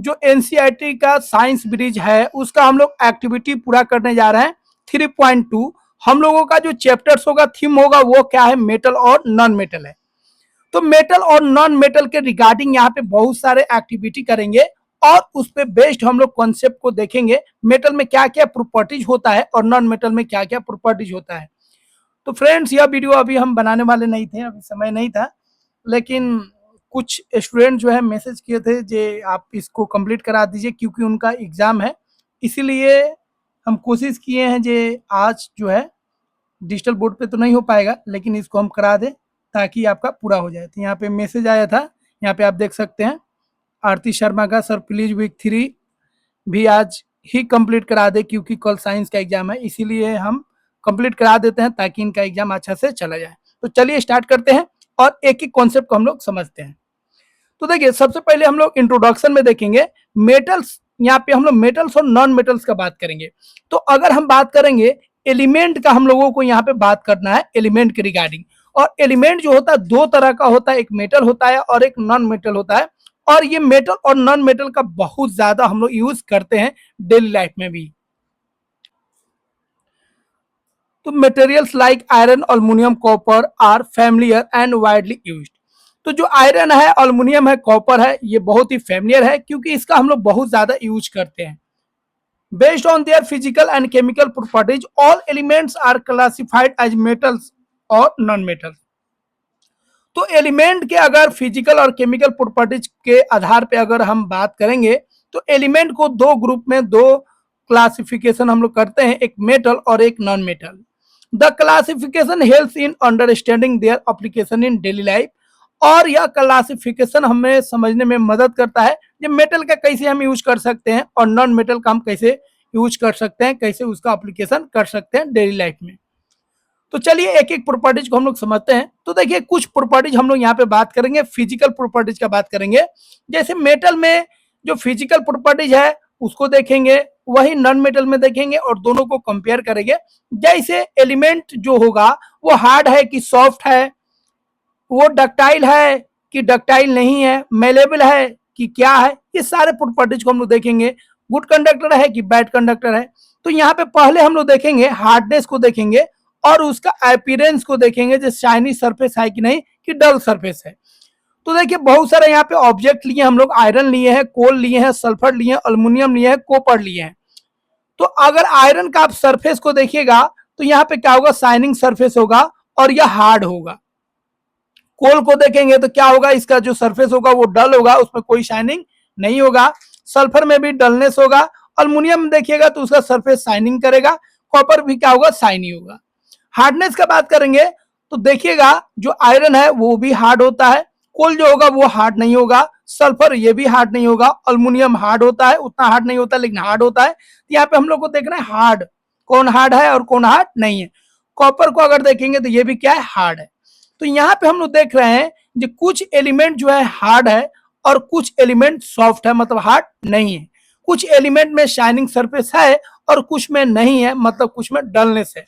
जो एनसीईआरटी का science bridge है उसका हम लोग एक्टिविटी पूरा करने जा रहे हैं 3.2। हम लोगों का जो चैप्टर्स होगा, थीम होगा, वो क्या है, मेटल और नॉन मेटल है। तो मेटल और नॉन मेटल के रिगार्डिंग यहाँ पे बहुत सारे एक्टिविटी करेंगे और उस पे बेस्ड हम लोग कॉन्सेप्ट को देखेंगे, मेटल में क्या क्या प्रॉपर्टीज होता है और नॉन मेटल में क्या क्या प्रॉपर्टीज होता है। तो फ्रेंड्स, यह वीडियो अभी हम बनाने वाले नहीं थे, अभी समय नहीं था, लेकिन कुछ स्टूडेंट जो है मैसेज किए थे जे आप इसको कंप्लीट करा दीजिए क्योंकि उनका एग्जाम है, इसीलिए हम कोशिश किए हैं जे आज जो है डिजिटल बोर्ड पे तो नहीं हो पाएगा लेकिन इसको हम करा दें ताकि आपका पूरा हो जाए। तो यहाँ पे मैसेज आया था, यहाँ पे आप देख सकते हैं आरती शर्मा का, सर प्लीज वीक 3 भी आज ही कंप्लीट करा दे क्योंकि कल साइंस का एग्जाम है, इसीलिए हम कंप्लीट करा देते हैं ताकि इनका एग्जाम अच्छा से चला जाए। तो चलिए स्टार्ट करते हैं और एक एक कॉन्सेप्ट को हम लोग समझते हैं। तो देखिए, सबसे पहले हम लोग इंट्रोडक्शन में देखेंगे मेटल्स। यहाँ पे हम लोग मेटल्स और नॉन मेटल्स का बात करेंगे। तो अगर हम बात करेंगे एलिमेंट का, हम लोगों को यहाँ पे बात करना है एलिमेंट के रिगार्डिंग। और एलिमेंट जो होता है दो तरह का होता है, एक मेटल होता है और एक नॉन मेटल होता है। और ये मेटल और नॉन मेटल का बहुत ज्यादा हम लोग यूज करते हैं डेली लाइफ में भी। तो materials like iron, aluminium, copper are familiar and widely used. तो जो आयरन है, एल्युमिनियम है, कॉपर है, ये बहुत ही फैमिलियर है क्योंकि इसका हम लोग बहुत ज्यादा यूज करते हैं। Based on their physical and chemical properties all elements are classified as metals और नॉन मेटल्स। तो एलिमेंट के अगर फिजिकल और केमिकल प्रॉपर्टीज के आधार पे अगर हम बात करेंगे तो एलिमेंट को दो ग्रुप में, दो क्लासिफिकेशन हम लोग करते हैं, एक मेटल और एक non metal. The classification helps in understanding their application in daily life. और यह क्लासिफिकेशन हमें समझने में मदद करता है कि मेटल का कैसे हम यूज कर सकते हैं और नॉन मेटल का हम कैसे यूज कर सकते हैं, कैसे उसका एप्लीकेशन कर सकते हैं डेली लाइफ में। तो चलिए एक एक प्रॉपर्टीज को हम लोग समझते हैं। तो देखिए, कुछ प्रॉपर्टीज हम लोग यहाँ पे बात करेंगे, फिजिकल प्रॉपर्टीज का बात करेंगे। जैसे मेटल में जो फिजिकल प्रॉपर्टीज है उसको देखेंगे, वही नॉन मेटल में देखेंगे और दोनों को कंपेयर करेंगे। जैसे एलिमेंट जो होगा वो हार्ड है कि सॉफ्ट है, वो डक्टाइल है कि डक्टाइल नहीं है, मेलेबल है कि क्या है, ये सारे प्रॉपर्टीज को हम लोग देखेंगे। गुड कंडक्टर है कि बैड कंडक्टर है। तो यहाँ पे पहले हम लोग देखेंगे हार्डनेस को देखेंगे और उसका अपीयरेंस को देखेंगे, जैसे शाइनी सरफेस है कि नहीं, कि डल सरफेस है। तो देखिए, बहुत सारे यहाँ पे ऑब्जेक्ट लिए हम लोग, आयरन लिए हैं, कोल लिए हैं, सल्फर लिए हैं, अल्युमिनियम लिए हैं, कॉपर लिए हैं। तो अगर आयरन का आप सरफेस को देखिएगा तो यहाँ पे क्या होगा, शाइनिंग सरफेस होगा और यह हार्ड होगा। कोल को देखेंगे तो क्या होगा, इसका जो सरफेस होगा वो डल होगा, उसमें कोई शाइनिंग नहीं होगा। सल्फर में भी डलनेस होगा। अल्युमिनियम देखिएगा तो उसका सरफेस शाइनिंग करेगा। कॉपर भी क्या होगा, शाइनी होगा। हार्डनेस का बात करेंगे तो देखिएगा जो आयरन है वो भी हार्ड होता है, कोल जो होगा वो हार्ड नहीं होगा, सल्फर ये भी हार्ड नहीं होगा, अल्युमिनियम हार्ड होता है, उतना हार्ड नहीं होता लेकिन हार्ड होता है। तो यहाँ पे हम लोग को देखना है हार्ड, कौन हार्ड है और कौन हार्ड नहीं है। कॉपर को अगर देखेंगे तो ये भी क्या है, हार्ड है। तो यहाँ पे हम लोग देख रहे हैं कि कुछ एलिमेंट जो है हार्ड है और कुछ एलिमेंट सॉफ्ट है, मतलब हार्ड नहीं है। कुछ एलिमेंट में शाइनिंग सरफेस है और कुछ में नहीं है, मतलब कुछ में डलनेस है।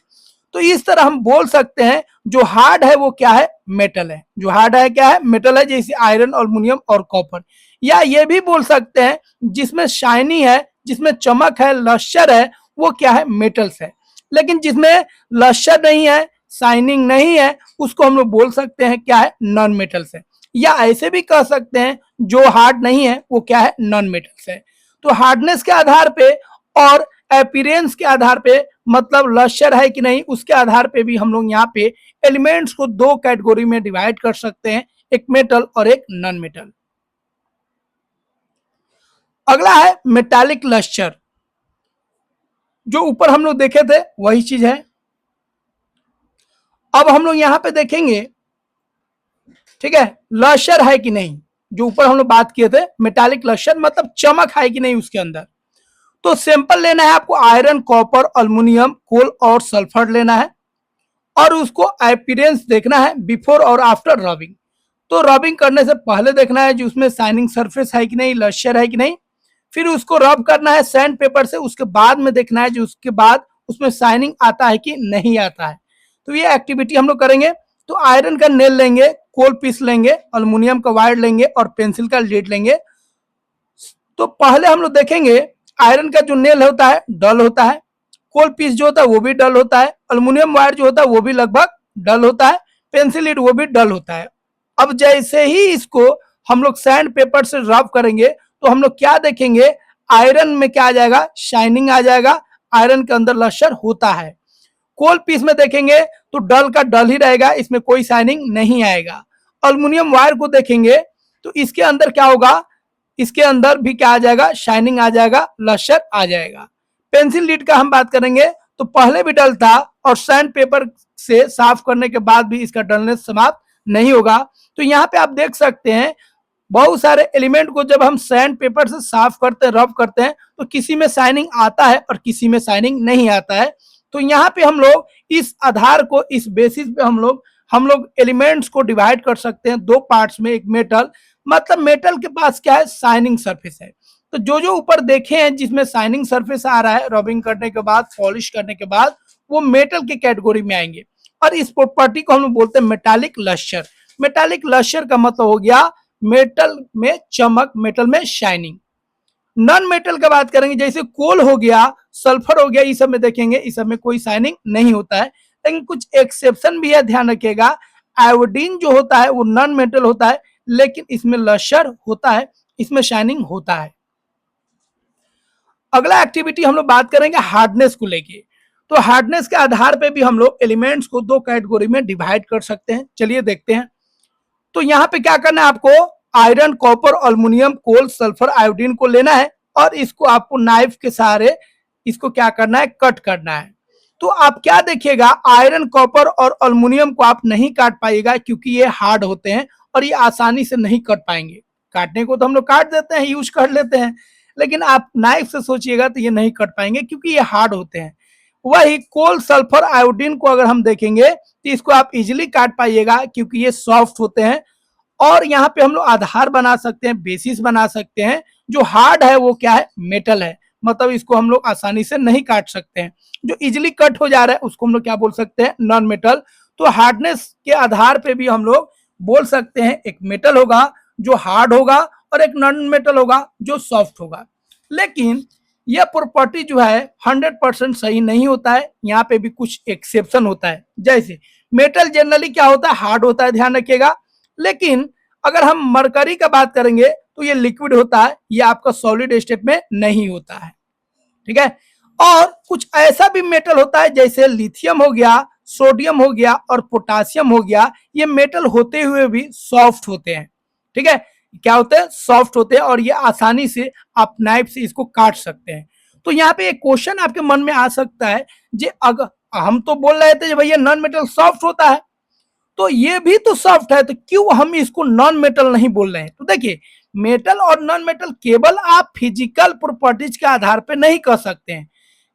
तो इस तरह हम बोल सकते हैं जो हार्ड है वो क्या है, मेटल है। जो हार्ड है क्या है, मेटल है, जैसे आयरन, एल्युमिनियम और कॉपर। या ये भी बोल सकते हैं जिसमें शाइनी है, जिसमें चमक है, लश्चर है, वो क्या है, मेटल्स है। लेकिन जिसमें लश्चर नहीं है, शाइनिंग नहीं है, उसको हम लोग बोल सकते हैं क्या है, नॉन मेटल्स है। या ऐसे भी कह सकते हैं जो हार्ड नहीं है वो क्या है, नॉन मेटल्स है। तो हार्डनेस के आधार पे और अपीयरेंस के आधार पे, मतलब लश्चर है कि नहीं, उसके आधार पे भी हम लोग यहाँ पे एलिमेंट्स को दो कैटेगरी में डिवाइड कर सकते हैं, एक मेटल और एक नॉन मेटल। अगला है मेटालिक लश्चर। जो ऊपर हम लोग देखे थे वही चीज है। अब हम लोग यहाँ पे देखेंगे, ठीक है, लश्चर है कि नहीं। जो ऊपर हम लोग बात किए थे मेटालिक लश्चर, मतलब चमक है कि नहीं उसके अंदर। तो सैंपल लेना है आपको, आयरन, कॉपर, एल्युमिनियम, कोल और सल्फर लेना है और उसको अपीयरेंस देखना है बिफोर और आफ्टर रबिंग। तो रबिंग करने से पहले देखना है जो उसमें शाइनिंग सरफेस है कि नहीं, लश्चर है कि नहीं। फिर उसको रब करना है सैंड पेपर से, उसके बाद में देखना है जो उसके बाद उसमें शाइनिंग आता है कि नहीं आता है। तो ये एक्टिविटी हम लोग करेंगे। तो आयरन का नेल लेंगे, कोल पीस लेंगे, एल्युमिनियम का वायर लेंगे और पेंसिल का लीड लेंगे। तो पहले हम लोग देखेंगे आयरन का जो नेल होता है डल होता है, कोल पीस जो होता है वो भी डल होता है, अल्युमिनियम वायर जो होता है वो भी लगभग डल होता है, पेंसिल लीड वो भी डल होता है। अब जैसे ही इसको हम लोग सैंड पेपर से रब करेंगे तो हम लोग क्या देखेंगे, आयरन में क्या आ जाएगा, शाइनिंग आ जाएगा, आयरन के अंदर लश्यर होता है। कोल पीस में देखेंगे तो डल का डल ही रहेगा, इसमें कोई शाइनिंग नहीं आएगा। अल्युमिनियम वायर को देखेंगे तो इसके अंदर क्या होगा, इसके अंदर भी क्या आ जाएगा, शाइनिंग आ जाएगा, लश्यर आ जाएगा। पेंसिल लीड का हम बात करेंगे तो पहले भी डल था और सैंड पेपर से साफ करने के बाद भी इसका डलनेस समाप्त नहीं होगा। तो यहाँ पे आप देख सकते हैं बहुत सारे एलिमेंट को जब हम सैंड पेपर से साफ करते हैं, रब करते हैं, तो किसी में शाइनिंग आता है और किसी में शाइनिंग नहीं आता है। तो यहाँ पे हम लोग इस आधार को, इस बेसिस पे हम लोग एलिमेंट्स को डिवाइड कर सकते हैं दो पार्ट्स में। एक मेटल, मतलब मेटल के पास क्या है, शाइनिंग सरफेस है। तो जो जो ऊपर देखे हैं जिसमें शाइनिंग सरफेस आ रहा है रबिंग करने के बाद, पॉलिश करने के बाद, वो मेटल के कैटेगरी में आएंगे। और इस प्रॉपर्टी को हम लोग बोलते हैं मेटालिक लश्यर। मेटालिक लश्यर का मतलब हो गया मेटल में चमक, मेटल में शाइनिंग। नॉन मेटल का बात करेंगे, जैसे कोल हो गया, सल्फर हो गया, इस सब में देखेंगे इस सब में कोई शाइनिंग नहीं होता है। लेकिन कुछ एक्सेप्शन भी है, ध्यान रखिएगा। आयोडीन जो होता है वो नॉन मेटल होता है, लेकिन इसमें लश्यर होता है, इसमें शाइनिंग होता है। अगला एक्टिविटी हम लोग बात करेंगे हार्डनेस को लेके। तो हार्डनेस के आधार पे भी हम लोग एलिमेंट्स को दो कैटेगरी में डिवाइड कर सकते हैं। चलिए देखते हैं। तो यहाँ पे क्या करना है आपको, आयरन, कॉपर, अल्युमिनियम, कोल, सल्फर, आयोडीन को लेना है और इसको आपको नाइफ के सहारे इसको क्या करना है, कट करना है। तो आप क्या देखिएगा, आयरन, कॉपर और अल्युमिनियम को आप नहीं काट पाइएगा क्योंकि ये हार्ड होते हैं और ये आसानी से नहीं कट पाएंगे। काटने को तो हम लोग काट देते हैं, यूज कर लेते हैं, लेकिन आप नाइफ से सोचिएगा तो ये नहीं कट पाएंगे क्योंकि ये हार्ड होते हैं। वही कोल, सल्फर, आयोडीन को अगर हम देखेंगे तो इसको आप इजिली काट पाइएगा क्योंकि ये सॉफ्ट होते हैं। और यहाँ पे हम लोग आधार बना सकते हैं, बेसिस बना सकते हैं। जो हार्ड है वो क्या है, मेटल है, मतलब इसको हम लोग आसानी से नहीं काट सकते हैं। जो इजिली कट हो जा रहा है उसको हम लोग क्या बोल सकते हैं, नॉन मेटल। तो हार्डनेस के आधार पे भी हम लोग बोल सकते हैं एक मेटल होगा जो हार्ड होगा और एक नॉन मेटल होगा जो सॉफ्ट होगा। लेकिन यह प्रॉपर्टी जो है 100% सही नहीं होता है, यहाँ पे भी कुछ एक्सेप्शन होता है। जैसे मेटल जनरली क्या होता है, हार्ड होता है, ध्यान रखिएगा। लेकिन अगर हम मरकरी का बात करेंगे तो ये लिक्विड होता है, ये आपका सॉलिड स्टेट में नहीं होता है, ठीक है। और कुछ ऐसा भी मेटल होता है जैसे लिथियम हो गया, सोडियम हो गया और पोटासियम हो गया, ये मेटल होते हुए भी सॉफ्ट होते हैं, ठीक है। क्या होते हैं, सॉफ्ट होते हैं और ये आसानी से आप नाइफ से इसको काट सकते हैं। तो यहाँ पे एक क्वेश्चन आपके मन में आ सकता है, जे अगर हम तो बोल रहे थे भैया नॉन मेटल सॉफ्ट होता है, तो ये भी तो सॉफ्ट है, तो क्यों हम इसको नॉन मेटल नहीं बोल रहे हैं। तो देखिए, मेटल और नॉन मेटल केवल आप फिजिकल प्रॉपर्टीज के आधार पे नहीं कह सकते हैं,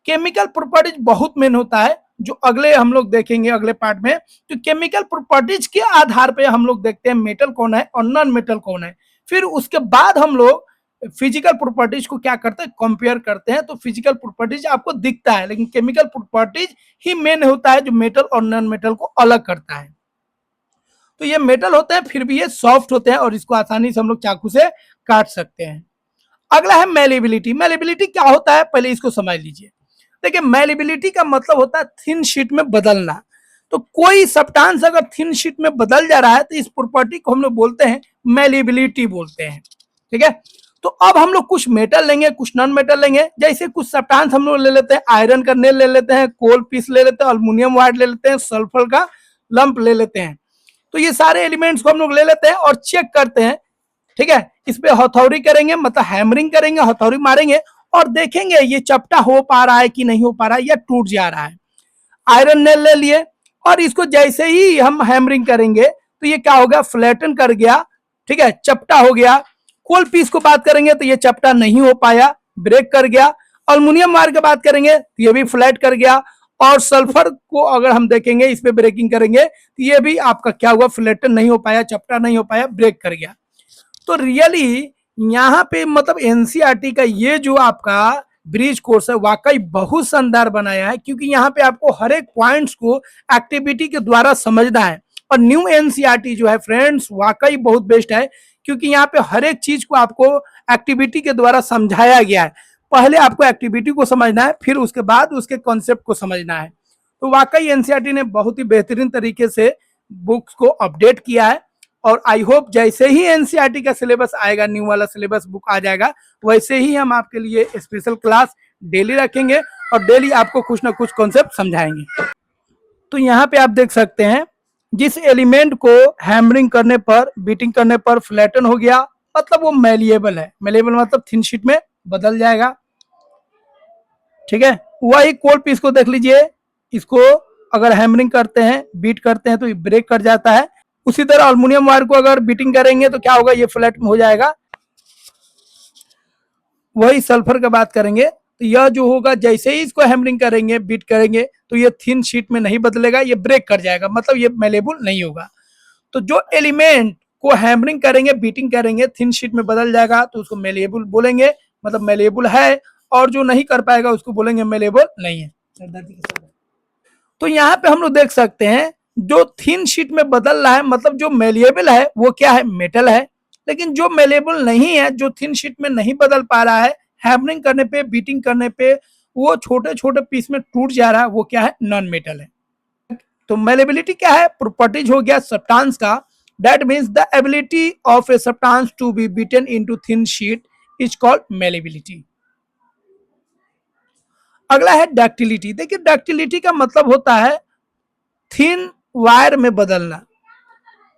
केमिकल प्रॉपर्टीज बहुत मेन होता है, जो अगले हम लोग देखेंगे अगले पार्ट में। तो केमिकल प्रॉपर्टीज के आधार पे हम लोग देखते हैं मेटल कौन है और नॉन मेटल कौन है। फिर उसके बाद हम लोग फिजिकल प्रॉपर्टीज को क्या करते हैं, कंपेयर करते हैं। तो फिजिकल प्रॉपर्टीज आपको दिखता है, लेकिन केमिकल प्रॉपर्टीज ही मेन होता है जो मेटल और नॉन मेटल को अलग करता है। तो ये मेटल होते हैं फिर भी ये सॉफ्ट होते हैं और इसको आसानी से हम लोग चाकू से काट सकते हैं। अगला है मेलेबिलिटी। मेलेबिलिटी क्या होता है, पहले इसको समझ लीजिए। देखिए, मेलेबिलिटी का मतलब होता है थिन शीट में बदलना। तो कोई सब्सटेंस अगर थिन शीट में बदल जा रहा है तो इस प्रॉपर्टी को हम लोग बोलते हैं मेलेबिलिटी बोलते हैं, ठीक है। तो अब हम लोग कुछ मेटल लेंगे, कुछ नॉन मेटल लेंगे। जैसे कुछ सब्सटेंस हम लोग ले लेते हैं, आयरन का नेल ले लेते हैं, कोल पीस ले लेते हैं, अल्युमिनियम वायर ले लेते हैं, सल्फर का लंप ले लेते हैं। तो ये सारे एलिमेंट्स को हम लोग ले लेते हैं और चेक करते हैं, ठीक है। इस पे हथौड़ी करेंगे, मतलब हैमरिंग करेंगे, हथौड़ी मारेंगे और देखेंगे ये चपटा हो पा रहा है कि नहीं हो पा रहा है या टूट जा रहा है। आयरन नेल ले लिए और इसको जैसे ही हम हैमरिंग करेंगे तो ये क्या हो गया, फ्लैटन कर गया, ठीक है, चपटा हो गया। कोल पीस को बात करेंगे तो ये चपटा नहीं हो पाया, ब्रेक कर गया। अल्युमिनियम वायर की बात करेंगे तो ये भी फ्लैट कर गया। और सल्फर को अगर हम देखेंगे, इस पे ब्रेकिंग करेंगे तो ये भी आपका क्या हुआ, फ्लैटन नहीं हो पाया, चपटा नहीं हो पाया, ब्रेक कर गया। तो रियली यहाँ पे मतलब एनसीईआरटी का ये जो आपका ब्रिज कोर्स है वाकई बहुत शानदार बनाया है, क्योंकि यहाँ पे आपको हर एक पॉइंट्स को एक्टिविटी के द्वारा समझना है। और न्यू एनसीईआरटी जो है फ्रेंड्स वाकई बहुत बेस्ट है, क्योंकि यहाँ पे हर एक चीज को आपको एक्टिविटी के द्वारा समझाया गया है। पहले आपको एक्टिविटी को समझना है, फिर उसके बाद उसके कॉन्सेप्ट को समझना है। तो वाकई एनसीईआरटी ने बहुत ही बेहतरीन तरीके से बुक्स को अपडेट किया है, और आई होप जैसे ही एनसीईआरटी का सिलेबस आएगा, न्यू वाला सिलेबस बुक आ जाएगा, वैसे ही हम आपके लिए स्पेशल क्लास डेली रखेंगे और डेली आपको कुछ ना कुछ कॉन्सेप्ट समझाएंगे। तो यहाँ पे आप देख सकते हैं, जिस एलिमेंट को हैमरिंग करने पर, बीटिंग करने पर फ्लैटन हो गया, मतलब वो मेलिएबल है। मेलिएबल मतलब थिन शीट में बदल जाएगा, ठीक है। वही कोल पीस को देख लीजिए, इसको अगर हैमरिंग करते हैं, बीट करते हैं तो ये ब्रेक कर जाता है। उसी तरह अल्युमिनियम वायर को अगर बीटिंग करेंगे तो क्या होगा, ये फ्लैट हो जाएगा। वही सल्फर की बात करेंगे तो यह जो होगा, जैसे ही इसको हैमरिंग करेंगे, बीट करेंगे, तो ये थिन शीट में नहीं बदलेगा, ये ब्रेक कर जाएगा, मतलब ये मेलेबल नहीं होगा। तो जो एलिमेंट को हैमरिंग करेंगे, बीटिंग करेंगे, थिन शीट में बदल जाएगा, तो उसको मेलेबल बोलेंगे, मतलब मेलेबल है। और जो नहीं कर पाएगा उसको बोलेंगे मेलेबल नहीं है। तो यहाँ पे हम लोग देख सकते हैं, जो थिन शीट में बदल रहा है, मतलब जो मेलेबल है वो क्या है, मेटल है। लेकिन जो मेलेबल नहीं है, जो थिन शीट में नहीं बदल पा रहा है, हैमरिंग करने पे, बीटिंग करने पे वो छोटे छोटे पीस में टूट जा रहा है, वो क्या है, नॉन मेटल है। तो मेलेबिलिटी क्या है, प्रॉपर्टीज हो गया सब्सटेंस का। That means the ability of a substance to be beaten into thin sheet is called malleability. अगला है डक्टिलिटी। देखिए डक्टिलिटी का मतलब होता है थिन वायर में बदलना।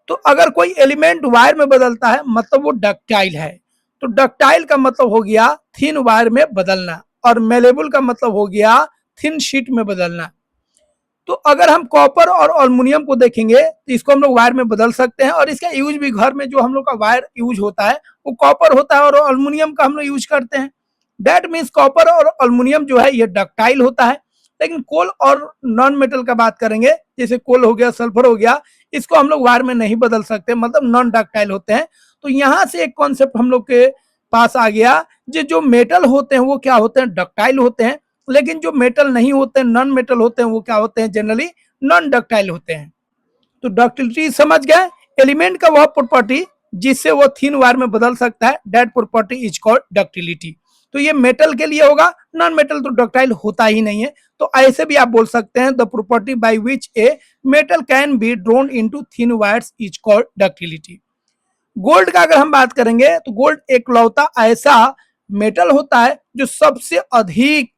तो अगर कोई एलिमेंट वायर में बदलता है, मतलब वो डक्टाइल है। तो डक्टाइल का मतलब हो गया थिन वायर में बदलना, और मेलेबल का मतलब हो गया थिन शीट में बदलना। तो अगर हम कॉपर और एल्युमिनियम को देखेंगे तो इसको हम लोग वायर में बदल सकते हैं, और इसका यूज भी घर में जो हम लोग का वायर यूज होता है वो कॉपर होता है और एल्युमिनियम का हम लोग यूज करते हैं। दैट मीन्स कॉपर और एल्युमिनियम जो है ये डक्टाइल होता है। लेकिन कोल और नॉन मेटल का बात करेंगे, जैसे कोल हो गया, सल्फर हो गया, इसको हम लोग वायर में नहीं बदल सकते, मतलब नॉन डक्टाइल होते हैं। तो यहाँ से एक कॉन्सेप्ट हम लोग के पास आ गया, जो मेटल होते हैं वो क्या होते हैं, डक्टाइल होते हैं। लेकिन जो मेटल नहीं होते हैं, नॉन मेटल होते हैं, वो क्या होते हैं, जनरली नॉन डक्टाइल होते हैं। तो डक्टिलिटी समझ गए, एलिमेंट का वह प्रॉपर्टी जिससे वो थिन वायर में बदल सकता है, that property is called ductility. तो ये मेटल के लिए होगा, नॉन मेटल तो डक्टाइल होता ही नहीं है। तो ऐसे भी आप बोल सकते हैं, the property by which a metal can be drone into thin wires is called ductility. Gold का अगर हम बात करेंगे तो गोल्ड एक लौता ऐसा मेटल होता है जो सबसे अधिक,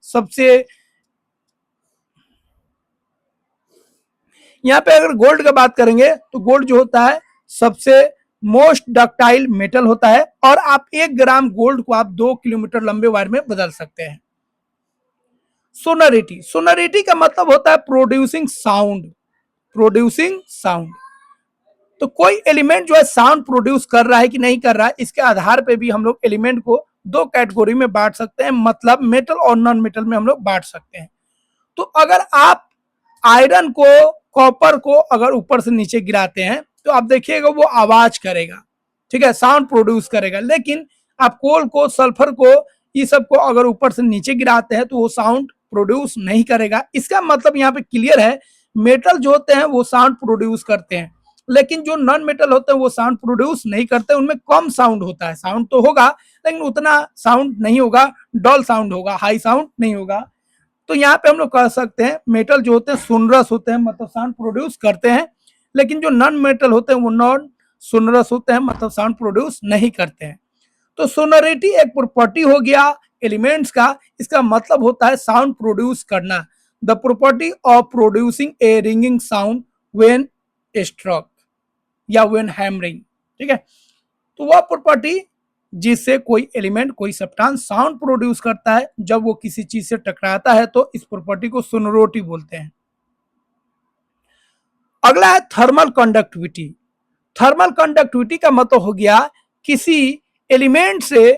यहाँ पे अगर गोल्ड का बात करेंगे तो गोल्ड जो होता है सबसे मोस्ट डक्टाइल मेटल होता है, और आप 1 ग्राम गोल्ड को आप 2 किलोमीटर लंबे वायर में बदल सकते हैं। सोनोरिटी, सोनोरिटी का मतलब होता है प्रोड्यूसिंग साउंड, प्रोड्यूसिंग साउंड। तो कोई एलिमेंट जो है साउंड प्रोड्यूस कर रहा है कि नहीं कर रहा है, इसके आधार पे भी हम लोग एलिमेंट को 2 कैटेगरी में बांट सकते हैं, मतलब मेटल और नॉन मेटल में हम लोग बांट सकते हैं। तो अगर आप आयरन को, कॉपर को अगर ऊपर से नीचे गिराते हैं तो आप देखिएगा वो आवाज करेगा, ठीक है, साउंड प्रोड्यूस करेगा। लेकिन आप कोल को, सल्फर को, ये सब को अगर ऊपर से नीचे गिराते हैं तो वो साउंड प्रोड्यूस नहीं करेगा। इसका मतलब यहाँ पे क्लियर है, मेटल जो होते हैं वो साउंड प्रोड्यूस करते हैं, लेकिन जो नॉन मेटल होते हैं वो साउंड प्रोड्यूस नहीं करते, उनमें कम साउंड होता है। साउंड तो होगा लेकिन उतना साउंड नहीं होगा, डल साउंड होगा, हाई साउंड नहीं होगा। तो यहाँ पे हम लोग कह सकते हैं मेटल जो होते हैं सोनरस होते हैं, मतलब साउंड प्रोड्यूस करते हैं। लेकिन जो नॉन मेटल होते हैं वो नॉन सोनरस होते हैं, मतलब साउंड प्रोड्यूस नहीं करते हैं। तो सोनोरिटी एक प्रॉपर्टी हो गया एलिमेंट्स का, इसका मतलब होता है साउंड प्रोड्यूस करना। The property of producing a ringing sound when struck या व्हेन हैमरिंग, ठीक है। तो वह प्रॉपर्टी जिससे कोई एलिमेंट, कोई सब्सटेंस साउंड प्रोड्यूस करता है जब वो किसी चीज से टकराता है, तो इस प्रॉपर्टी को सोनोरिटी बोलते हैं। अगला है थर्मल कंडक्टिविटी। थर्मल कंडक्टिविटी का मतलब हो गया किसी एलिमेंट से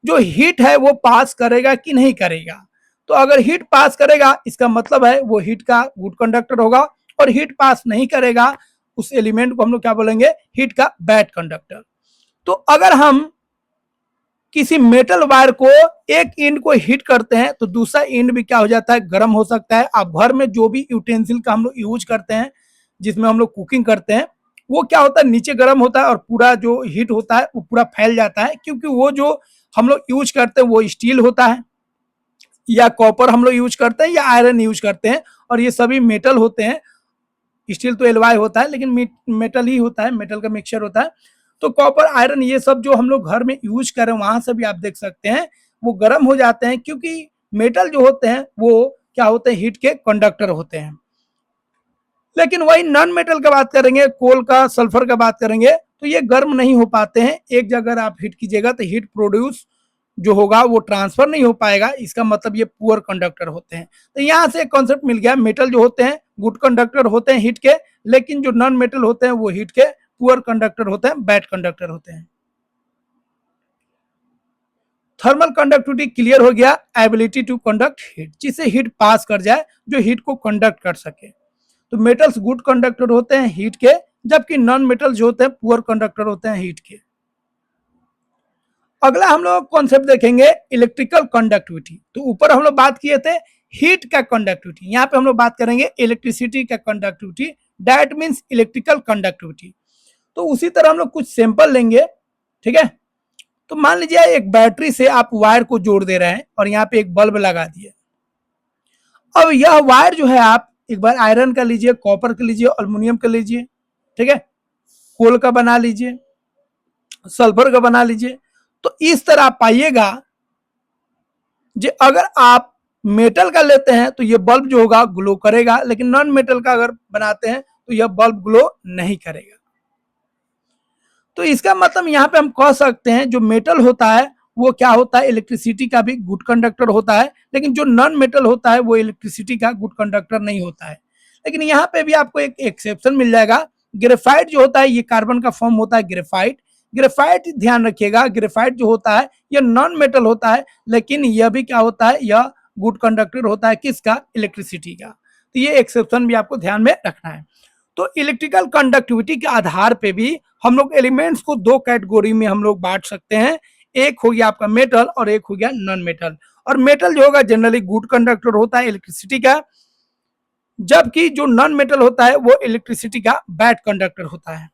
जो हीट है वो पास करेगा कि नहीं करेगा। तो अगर हीट पास करेगा इसका मतलब है वो हीट का गुड कंडक्टर होगा, और हीट पास नहीं करेगा उस एलिमेंट को हम लोग क्या बोलेंगे, हीट का बैड कंडक्टर। तो अगर हम किसी मेटल वायर को एक एंड को हीट करते हैं तो दूसरा एंड भी क्या हो जाता है, गर्म हो सकता है। आप घर में जो भी यूटेंसिल का हम लोग यूज करते हैं, जिसमें हम लोग कुकिंग करते हैं, वो क्या होता है, नीचे गर्म होता है और पूरा जो हीट होता है वो पूरा फैल जाता है, क्योंकि वो जो हम लोग यूज करते हैं वो स्टील होता है, या कॉपर हम लोग यूज करते हैं, या आयरन यूज करते हैं, और ये सभी मेटल होते हैं। स्टील तो एलवाई होता है, लेकिन मेटल ही होता है, मेटल का मिक्सचर होता है। तो कॉपर, आयरन, ये सब जो हम लोग घर में यूज करें, वहां से भी आप देख सकते हैं वो गर्म हो जाते हैं, क्योंकि मेटल जो होते हैं वो क्या होते हैं, हीट के कंडक्टर होते हैं। लेकिन वही नॉन मेटल का बात करेंगे, कोल का, सल्फर का बात करेंगे, तो ये गर्म नहीं हो पाते हैं। एक जगह आप हीट कीजिएगा तो हीट प्रोड्यूस जो होगा वो ट्रांसफर नहीं हो पाएगा, इसका मतलब ये पुअर कंडक्टर होते हैं। तो यहाँ से एक कॉन्सेप्ट मिल गया, मेटल जो होते हैं गुड कंडक्टर होते हैं हीट के, लेकिन जो नॉन मेटल होते हैं वो हीट के पुअर कंडक्टर होते हैं, बैड कंडक्टर होते हैं। थर्मल कंडक्टिविटी क्लियर हो गया, एबिलिटी टू कंडक्ट हीट, जिससे हीट पास कर जाए, जो हीट को कंडक्ट कर सके। तो मेटल्स गुड कंडक्टर होते हैं हीट के, जबकि नॉन मेटल जो होते हैं पुअर कंडक्टर होते हैं हीट के। अगला हम लोग कॉन्सेप्ट देखेंगे इलेक्ट्रिकल कंडक्टिविटी। तो ऊपर हम लोग बात किए थे हीट का कंडक्टिविटी, यहाँ पे हम लोग बात करेंगे इलेक्ट्रिसिटी का conductivity, that means electrical conductivity. तो उसी तरह हम लोग कुछ सैंपल लेंगे, ठीक है। तो मान लीजिए एक बैटरी से आप वायर को जोड़ दे रहे हैं और यहाँ पे एक बल्ब लगा दिए। अब यह वायर जो है आप एक बार आयरन का लीजिए, कॉपर का लीजिए, एल्युमिनियम का लीजिए, ठीक है, कोल का बना लीजिए, सल्फर का बना लीजिए। तो इस तरह आप पाइएगा जो अगर आप मेटल का लेते हैं तो ये बल्ब जो होगा ग्लो करेगा, लेकिन नॉन मेटल का अगर बनाते हैं तो यह बल्ब ग्लो नहीं करेगा। तो इसका मतलब यहाँ पे हम कह सकते हैं जो मेटल होता है वो क्या होता है, इलेक्ट्रिसिटी का भी गुड कंडक्टर होता है, लेकिन जो नॉन मेटल होता है वो इलेक्ट्रिसिटी का गुड कंडक्टर नहीं होता है। लेकिन यहाँ पे भी आपको एक एक्सेप्शन मिल जाएगा, ग्रेफाइट जो होता है ये कार्बन का फॉर्म होता है ग्रेफाइट। ग्रेफाइट ध्यान रखिएगा, ग्रेफाइट जो होता है यह नॉन मेटल होता है, लेकिन यह भी क्या होता है, यह गुड कंडक्टर होता है, किसका, इलेक्ट्रिसिटी का। तो ये एक्सेप्शन भी आपको ध्यान में रखना है। तो इलेक्ट्रिकल कंडक्टिविटी के आधार पे भी हम लोग एलिमेंट्स को दो कैटेगरी में हम लोग बांट सकते हैं, एक हो गया आपका मेटल और एक हो गया नॉन मेटल। और मेटल जो होगा जनरली गुड कंडक्टर होता है इलेक्ट्रिसिटी का, जबकि जो नॉन मेटल होता है वो इलेक्ट्रिसिटी का बैड कंडक्टर होता है।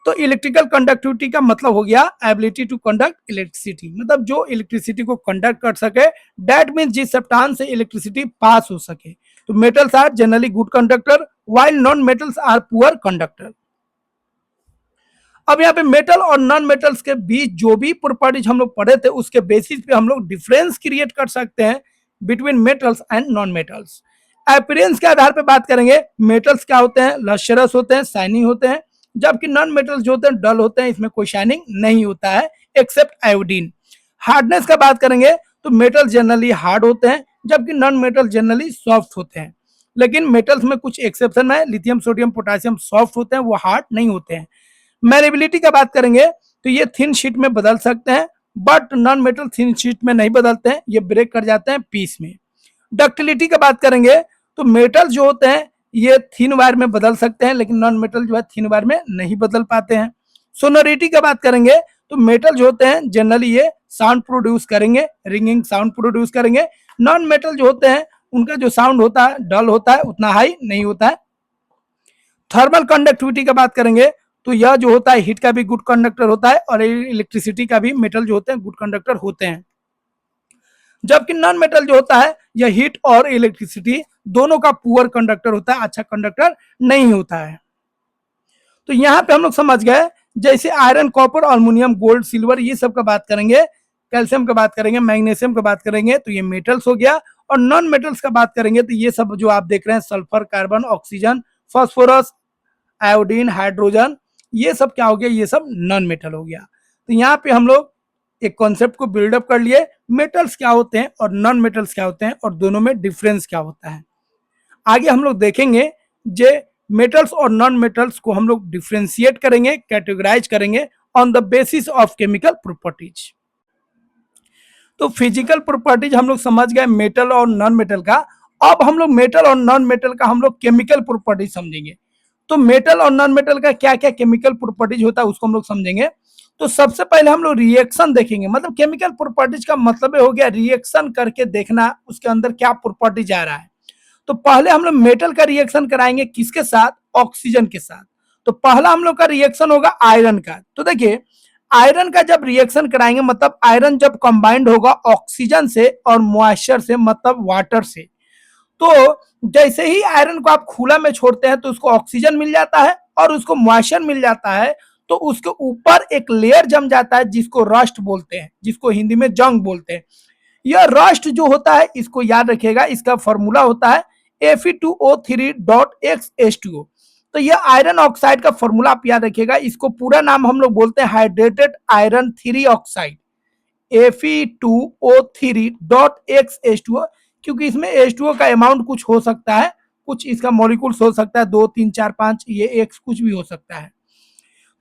तो इलेक्ट्रिकल कंडक्टिविटी का मतलब हो गया एबिलिटी टू कंडक्ट इलेक्ट्रिसिटी, मतलब जो इलेक्ट्रिसिटी को कंडक्ट कर सके, दैट मीन जिस सब्सटेंस से इलेक्ट्रिसिटी पास हो सके। तो metals are generally good conductor while non metals are poor conductor. अब यहाँ पे मेटल और नॉन मेटल्स के बीच जो भी प्रॉपर्टीज हम लोग पढ़े थे उसके बेसिस पे हम लोग डिफरेंस क्रिएट कर सकते हैं between metals and non metals. Appearance के आधार पे बात करेंगे, मेटल्स क्या होते हैं, लश्चरस होते हैं, शाइनिंग होते हैं, जबकि नॉन मेटल्स जो होते हैं डल होते हैं, इसमें कोई शाइनिंग नहीं होता है एक्सेप्ट आयोडीन। हार्डनेस का बात करेंगे तो मेटल जनरली हार्ड होते हैं, जबकि नॉन मेटल जनरली सॉफ्ट होते हैं। लेकिन मेटल्स में कुछ एक्सेप्शन है, लिथियम, सोडियम, पोटेशियम सॉफ्ट होते हैं, वो हार्ड नहीं होते हैं। मैनेबिलिटी का बात करेंगे तो ये थिन शीट में बदल सकते हैं, but non metal thin sheet में नहीं बदलते हैं, ये ब्रेक कर जाते हैं पीस में। डक्टिलिटी का बात करेंगे तो मेटल जो होते हैं ये थिन वायर में बदल सकते हैं, लेकिन नॉन मेटल जो है थिन वायर में नहीं बदल पाते हैं। सोनोरिटी का बात करेंगे तो मेटल जो होते हैं जनरली ये साउंड प्रोड्यूस करेंगे, रिंगिंग साउंड प्रोड्यूस करेंगे। नॉन मेटल जो होते हैं उनका जो साउंड होता है डल होता है, उतना हाई नहीं होता है। थर्मल कंडक्टिविटी का बात करेंगे तो यह जो होता है हीट का भी गुड कंडक्टर होता है, और इलेक्ट्रिसिटी का भी मेटल जो होते हैं गुड कंडक्टर होते हैं। जबकि नॉन मेटल जो होता है यह हीट और इलेक्ट्रिसिटी दोनों का पुअर कंडक्टर होता है, अच्छा कंडक्टर नहीं होता है। तो यहाँ पे हम लोग समझ गए, जैसे iron, copper, aluminium, gold, silver, ये सब का बात करेंगे, कैल्शियम का बात करेंगे, मैग्नीशियम का बात करेंगे, तो ये मेटल्स हो गया। और नॉन मेटल्स का बात करेंगे तो ये सब जो आप देख रहे हैं sulphur, carbon, oxygen, phosphorus, iodine, hydrogen, ये सब क्या हो गया, ये सब नॉन मेटल हो गया। तो यहाँ पे हम लोग एक कॉन्सेप्ट को बिल्डअप कर लिए, मेटल्स क्या होते हैं और नॉन मेटल्स क्या होते हैं और दोनों में डिफरेंस क्या होता है। आगे हम लोग देखेंगे जे मेटल्स और नॉन मेटल्स को हम लोग डिफ्रेंशिएट करेंगे, कैटेगराइज करेंगे on the basis of chemical properties. तो फिजिकल प्रॉपर्टीज हम लोग समझ गए मेटल और नॉन मेटल का। अब हम लोग मेटल और नॉन मेटल का हम लोग केमिकल प्रॉपर्टीज समझेंगे। तो मेटल और नॉन मेटल का क्या क्या केमिकल प्रॉपर्टीज होता है उसको हम लोग समझेंगे। तो सबसे पहले हम लोग रिएक्शन देखेंगे, मतलब केमिकल प्रॉपर्टीज का मतलब हो गया रिएक्शन करके देखना उसके अंदर क्या प्रॉपर्टीज आ रहा है। तो पहले हम लोग मेटल का रिएक्शन कराएंगे किसके साथ, ऑक्सीजन के साथ। तो पहला हम लोग का रिएक्शन होगा आयरन का। तो देखिए आयरन का जब रिएक्शन कराएंगे, मतलब आयरन जब कंबाइंड होगा ऑक्सीजन से और मॉइस्चर से, मतलब वाटर से, तो जैसे ही आयरन को आप खुला में छोड़ते हैं तो उसको ऑक्सीजन मिल जाता है और उसको मॉइस्चर मिल जाता है, तो उसके ऊपर एक लेयर जम जाता है जिसको रस्ट बोलते हैं, जिसको हिंदी में जंग बोलते हैं। यह रस्ट जो होता है, इसको याद रखिएगा, इसका फॉर्मूला होता है Fe2O3.X तो यह आयरन ऑक्साइड का फॉर्मूला आप याद रखिएगा। इसको पूरा नाम हम लोग बोलते हैं हाइड्रेटेड आयरन 3 ऑक्साइड, Fe2O3.X क्योंकि इसमें H2O का अमाउंट कुछ हो सकता है, कुछ इसका मॉलिक्यूल्स हो सकता है 2 3 4 5, ये X कुछ भी हो सकता है।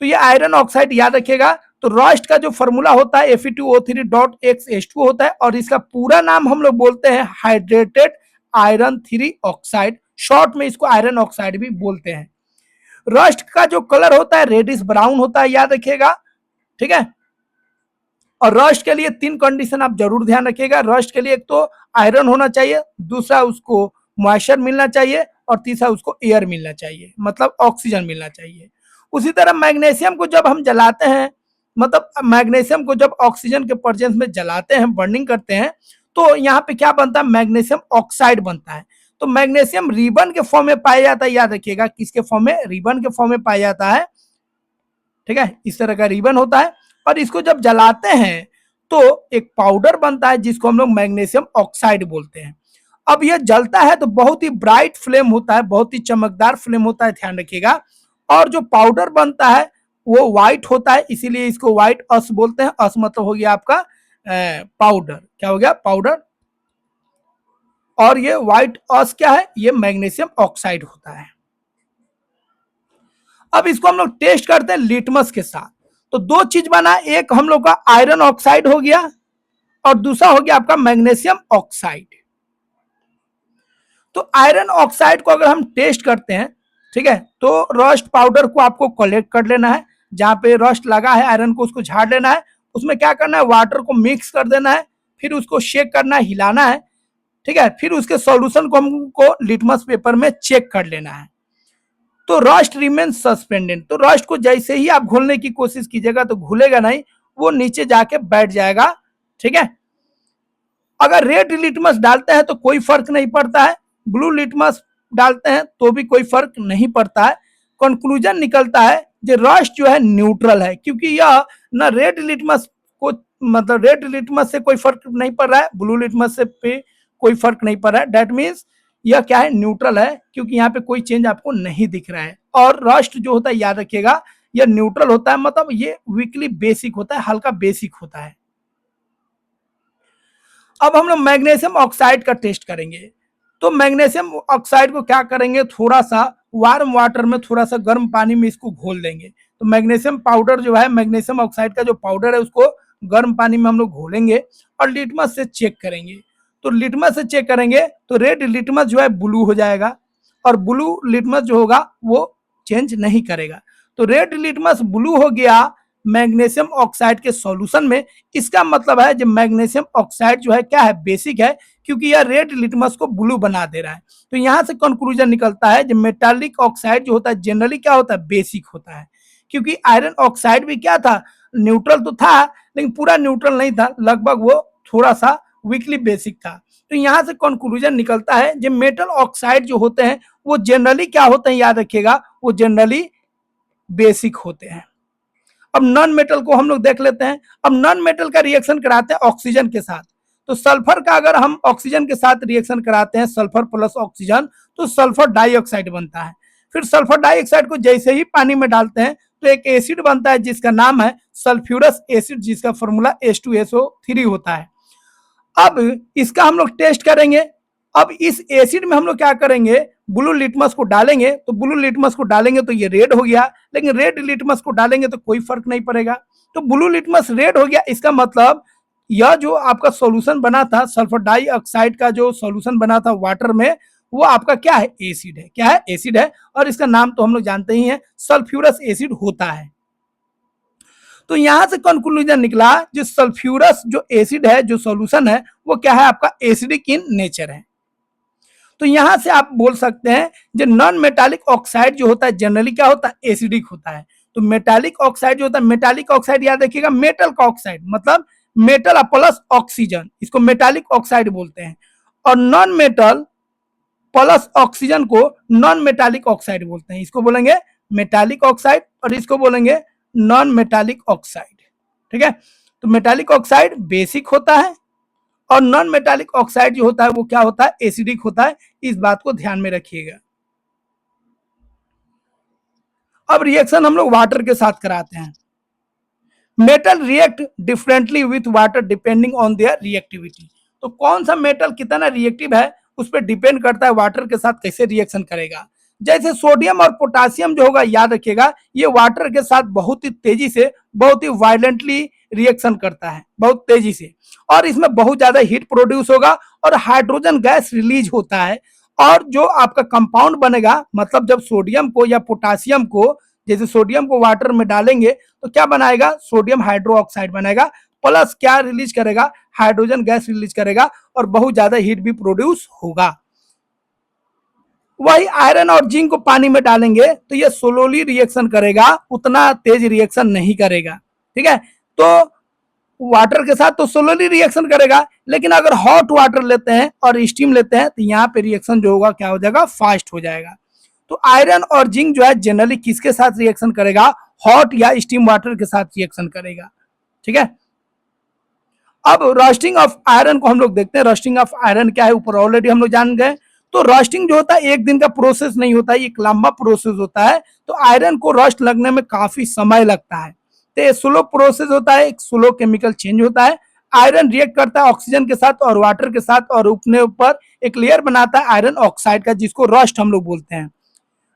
तो ये आयरन ऑक्साइड याद रखिएगा। तो रस्ट का जो फॉर्मूला होता है Fe2O3.X होता है और इसका पूरा नाम हम लोग बोलते हैं हाइड्रेटेड आयरन 3 ऑक्साइड, शॉर्ट में इसको आयरन ऑक्साइड भी बोलते हैं। रस्ट का जो कलर होता है रेडिश ब्राउन होता है, याद रखिएगा, ठीक है। और रस्ट के लिए 3 कंडीशन आप जरूर ध्यान रखिएगा। रस्ट के लिए एक तो आयरन होना चाहिए, दूसरा उसको मॉइस्चर मिलना चाहिए और तीसरा उसको एयर मिलना चाहिए, मतलब ऑक्सीजन मिलना चाहिए। उसी तरह मैग्नीशियम को जब हम जलाते हैं, मतलब मैग्नीशियम को जब ऑक्सीजन के प्रेजेंस में जलाते हैं, बर्निंग करते हैं, तो यहाँ पे क्या बनता है, मैग्नीशियम ऑक्साइड बनता है। तो मैग्नीशियम रिबन के फॉर्म में पाया जाता है, याद रखिएगा, किसके फॉर्म में, रिबन के फॉर्म में पाया जाता है, ठीक है। इस तरह का रिबन होता है और इसको जब जलाते हैं तो एक पाउडर बनता है जिसको हम लोग मैग्नीशियम ऑक्साइड बोलते हैं। अब यह जलता है तो बहुत ही ब्राइट फ्लेम होता है, बहुत ही चमकदार फ्लेम होता है, ध्यान रखिएगा। और जो पाउडर बनता है वो व्हाइट होता है, इसीलिए इसको व्हाइट अस बोलते हैं। अस मतलब हो गया आपका पाउडर, क्या हो गया, पाउडर। और ये व्हाइट अस क्या है, ये मैग्नीशियम ऑक्साइड होता है। अब इसको हम लोग टेस्ट करते हैं लिटमस के साथ। तो 2 चीज बना, एक हम लोग का आयरन ऑक्साइड हो गया और दूसरा हो गया आपका मैग्नीशियम ऑक्साइड। तो आयरन ऑक्साइड को अगर हम टेस्ट करते हैं, ठीक है, तो रस्ट पाउडर को आपको कलेक्ट कर लेना है, जहां पे रस्ट लगा है आयरन को उसको झाड़ लेना है, उसमें क्या करना है, वाटर को मिक्स कर देना है, फिर उसको शेक करना है, हिलाना है, ठीक है। फिर उसके सॉल्यूशन को हमको लिटमस पेपर में चेक कर लेना है। तो रस्ट रिमेन सस्पेंडेड, तो रस्ट को जैसे ही आप घोलने की कोशिश कीजिएगा तो घुलेगा नहीं, वो नीचे जाके बैठ जाएगा, ठीक है। अगर रेड लिटमस डालते हैं तो कोई फर्क नहीं पड़ता है, ब्लू लिटमस डालते हैं तो भी कोई फर्क नहीं पड़ता है। कंक्लूजन निकलता है जो रस्ट जो है न्यूट्रल है, क्योंकि यह ना रेड लिटमस को, मतलब रेड लिटमस से कोई फर्क नहीं पड़ रहा है, ब्लू लिटमस से पे कोई फर्क नहीं पड़ रहा है। दैट मीन्स यह क्या है, न्यूट्रल है, क्योंकि यहाँ पे कोई चेंज आपको नहीं दिख रहा है। और रस्ट जो होता है, याद रखिएगा, यह न्यूट्रल होता है, मतलब ये वीकली बेसिक होता है, हल्का बेसिक होता है। अब हम लोग मैग्नीशियम ऑक्साइड का टेस्ट करेंगे। तो मैग्नीशियम ऑक्साइड को क्या करेंगे, थोड़ा सा वार्म वाटर में, थोड़ा सा गर्म पानी में इसको घोल देंगे। तो मैग्नीशियम पाउडर जो है, मैग्नीशियम ऑक्साइड का जो पाउडर है, उसको गर्म पानी में हम लोग घोलेंगे और लिटमस से चेक करेंगे। तो लिटमस से चेक करेंगे तो रेड लिटमस जो है ब्लू हो जाएगा और ब्लू लिटमस जो होगा वो चेंज नहीं करेगा। तो रेड लिटमस ब्लू हो गया मैग्नीशियम ऑक्साइड के सॉल्यूशन में। इसका मतलब है जो मैग्नीशियम ऑक्साइड जो है क्या है, बेसिक है, क्योंकि यह रेड लिटमस को ब्लू बना दे रहा है। तो यहां से कंक्लूजन निकलता है जो मेटालिक ऑक्साइड जो होता है जनरली क्या होता है, बेसिक होता है। क्योंकि आयरन ऑक्साइड भी क्या था, न्यूट्रल तो था, लेकिन पूरा न्यूट्रल नहीं था, लगभग वो थोड़ा सा वीकली बेसिक था। तो यहां से कंक्लूजन निकलता है जो मेटल ऑक्साइड जो होते हैं वो जनरली क्या होते हैं, याद रखिएगा, वो जनरली बेसिक होते हैं। अब नॉन मेटल को हम लोग देख लेते हैं। अब नॉन मेटल का रिएक्शन कराते हैं ऑक्सीजन के साथ। तो सल्फर का अगर हम ऑक्सीजन के साथ रिएक्शन कराते हैं, सल्फर प्लस ऑक्सीजन, तो सल्फर डाइऑक्साइड बनता है। फिर सल्फर डाइऑक्साइड को जैसे ही पानी में डालते हैं तो एक एसिड बनता है जिसका नाम है सल्फ्यूरस एसिड, जिसका फॉर्मूला H2SO3 होता है। अब इसका हम लोग टेस्ट करेंगे। अब इस एसिड में हम लोग क्या करेंगे, ब्लू लिटमस को डालेंगे। तो ब्लू लिटमस को डालेंगे तो ये रेड हो गया, लेकिन रेड लिटमस को डालेंगे तो कोई फर्क नहीं पड़ेगा। तो ब्लू लिटमस रेड हो गया, इसका मतलब यह जो आपका सॉल्यूशन बना था, सल्फर डाइऑक्साइड का जो सॉल्यूशन बना था वाटर में, वो आपका क्या है, एसिड है। क्या है, एसिड है। और इसका नाम तो हम लोग जानते ही हैं, सल्फ्यूरस एसिड होता है। तो यहां से कंक्लूजन निकला जो सल्फ्यूरस जो एसिड है, जो सॉल्यूशन है, वो क्या है, आपका एसिडिक इन नेचर है। तो यहां से आप बोल सकते हैं जो नॉन मेटालिक ऑक्साइड जो होता है जनरली क्या होता है, एसिडिक होता है। तो मेटालिक ऑक्साइड जो होता है, मेटालिक ऑक्साइड याद रखिएगा, मेटल का ऑक्साइड मतलब मेटल प्लस ऑक्सीजन, इसको मेटालिक ऑक्साइड बोलते हैं। और नॉन मेटल प्लस ऑक्सीजन को नॉन मेटालिक ऑक्साइड बोलते हैं। इसको बोलेंगे मेटालिक ऑक्साइड और इसको बोलेंगे नॉन मेटालिक ऑक्साइड। ठीक है, तो मेटालिक ऑक्साइड बेसिक होता है और नॉन मेटालिक ऑक्साइड जो होता है वो क्या होता है, एसिडिक होता है। इस बात को ध्यान में रखिएगा। अब रिएक्शन हम लोग वाटर के साथ कराते हैं। Metal react differently with water depending on their reactivity. तो कौन सा मेटल कितना रिएक्टिव है उस पर डिपेंड करता है वाटर के साथ कैसे रिएक्शन करेगा। जैसे सोडियम और पोटासियम जो होगा, याद रखिएगा, ये वाटर के साथ बहुत ही तेजी से, बहुत ही वायलेंटली रिएक्शन करता है, बहुत तेजी से, और इसमें बहुत ज्यादा हीट प्रोड्यूस होगा और हाइड्रोजन गैस रिलीज होता है। और जो आपका कंपाउंड बनेगा, मतलब जब सोडियम को या पोटासियम को, जैसे सोडियम को वाटर में डालेंगे तो क्या बनाएगा, सोडियम हाइड्रो ऑक्साइड बनेगा, प्लस क्या रिलीज करेगा, हाइड्रोजन गैस रिलीज करेगा और बहुत ज्यादा हीट भी प्रोड्यूस होगा। वही आयरन और जिंक को पानी में डालेंगे तो ये स्लोली रिएक्शन करेगा, उतना तेज रिएक्शन नहीं करेगा। ठीक है, तो वाटर के साथ तो स्लोली रिएक्शन करेगा, लेकिन अगर हॉट वाटर लेते हैं और स्टीम लेते हैं तो यहाँ पे रिएक्शन जो होगा क्या हो जाएगा, फास्ट हो जाएगा। तो आयरन और जिंक जो है जनरली किसके साथ रिएक्शन करेगा, हॉट या स्टीम वाटर के साथ रिएक्शन करेगा। ठीक है, अब रोस्टिंग ऑफ आयरन को हम लोग देखते हैं। रोस्टिंग ऑफ आयरन क्या है, ऊपर ऑलरेडी हम लोग जान गए। तो रोस्टिंग जो होता है एक दिन का प्रोसेस नहीं होता है, एक लंबा प्रोसेस होता है। तो आयरन को रोस्ट लगने में काफी समय लगता है, तो ये स्लो प्रोसेस होता है, एक स्लो केमिकल चेंज होता है। आयरन रिएक्ट करता है ऑक्सीजन के साथ और वाटर के साथ और अपने ऊपर एक लेयर बनाता है आयरन ऑक्साइड का, जिसको रस्ट हम लोग बोलते हैं।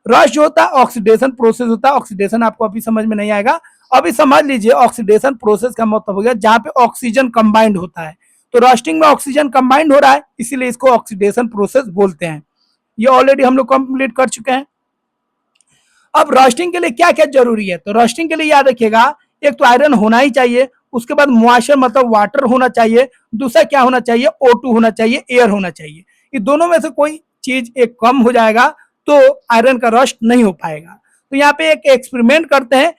रस्ट जो होता है ऑक्सीडेशन प्रोसेस होता है। ऑक्सीडेशन आपको अभी समझ में नहीं आएगा, अभी समझ लीजिए। ऑक्सीडेशन प्रोसेस का मतलब हो गया जहां पे ऑक्सीजन कंबाइंड होता है। तो रोस्टिंग में ऑक्सीजन कंबाइंड हो रहा है, इसीलिए इसको ऑक्सीडेशन प्रोसेस बोलते हैं। ये ऑलरेडी हम लोग कंप्लीट कर चुके हैं। अब रोस्टिंग के लिए क्या क्या जरूरी है, तो रोस्टिंग के लिए याद रखिएगा, एक तो आयरन होना ही चाहिए, उसके बाद मॉइस्चर मतलब वाटर होना चाहिए, दूसरा क्या होना चाहिए, O2 होना चाहिए, एयर होना चाहिए। ये दोनों में से कोई चीज एक कम हो जाएगा तो आयरन का रस्ट नहीं हो पाएगा। तो यहाँ पे एक एक्सपेरिमेंट करते हैं,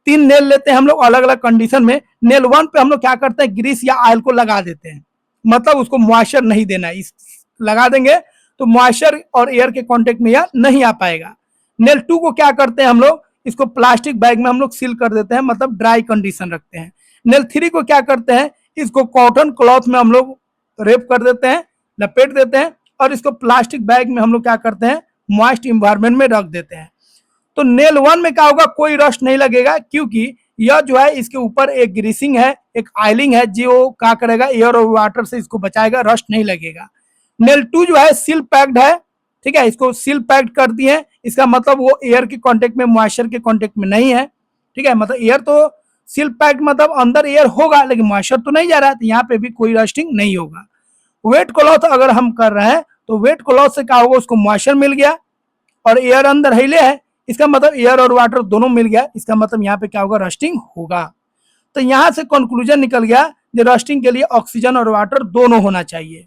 3 नेल लेते हैं हम लोग अलग अलग कंडीशन में। नेल 1 पे हम लोग क्या करते हैं, ग्रीस या ऑयल को लगा देते हैं, मतलब उसको मॉइस्चर नहीं देना, इस लगा देंगे तो मॉइस्चर और एयर के कांटेक्ट में यह नहीं आ पाएगा। नेल 2 को क्या करते हैं हम लोग, इसको प्लास्टिक बैग में हम लोग सील कर देते हैं, मतलब ड्राई कंडीशन रखते हैं। नेल 3 को क्या करते हैं, इसको कॉटन क्लॉथ में हम लोग रेप कर देते हैं, लपेट देते हैं, और इसको प्लास्टिक बैग में हम लोग क्या करते हैं, मॉइस्ट इन्वायरमेंट में रख देते हैं। तो नेल 1 में क्या होगा, कोई रस्ट नहीं लगेगा, क्योंकि यह जो है इसके ऊपर एक ग्रीसिंग है, एक ऑयलिंग है, जो क्या करेगा, एयर और वाटर से इसको बचाएगा, रस्ट नहीं लगेगा। नेल 2 जो है सील पैक्ड है, ठीक है, इसको सील पैक्ड कर दिए, इसका मतलब वो एयर के कांटेक्ट में, मॉइस्चर के कांटेक्ट में नहीं है। ठीक है, मतलब एयर तो सील पैक्ड मतलब अंदर एयर होगा लेकिन मॉइस्चर तो नहीं जा रहा है, तो यहाँ पे भी कोई रस्टिंग नहीं होगा। वेट क्लॉथ अगर हम कर रहे हैं तो वेट क्लॉथ से क्या होगा, उसको मॉइस्चर मिल गया और एयर अंदर हिले है, इसका मतलब एयर और वाटर दोनों मिल गया, इसका मतलब यहाँ पे क्या होगा, रस्टिंग होगा। तो यहाँ से कंक्लूजन निकल गया कि रस्टिंग के लिए ऑक्सीजन और वाटर दोनों होना चाहिए।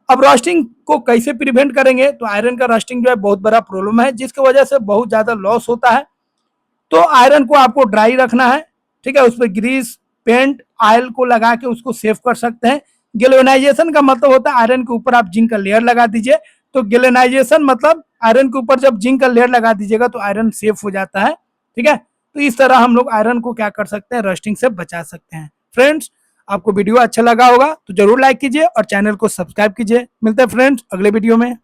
अब रस्टिंग को कैसे प्रिवेंट करेंगे, तो आयरन का रस्टिंग जो है बहुत बड़ा प्रॉब्लम है, जिसकी वजह से बहुत ज्यादा लॉस होता है। तो आयरन को आपको ड्राई रखना है, ठीक है, उस पर ग्रीस, पेंट, ऑयल को लगा के उसको सेव कर सकते हैं। गैल्वेनाइजेशन का मतलब होता है आयरन के ऊपर आप जिंक का लेयर लगा दीजिए। तो गैल्वेनाइजेशन मतलब आयरन के ऊपर जब जिंक का लेयर लगा दीजिएगा तो आयरन सेफ हो जाता है। ठीक है, तो इस तरह हम लोग आयरन को क्या कर सकते हैं, रस्टिंग से बचा सकते हैं। फ्रेंड्स, आपको वीडियो अच्छा लगा होगा तो जरूर लाइक कीजिए और चैनल को सब्सक्राइब कीजिए। मिलते हैं फ्रेंड्स अगले वीडियो में।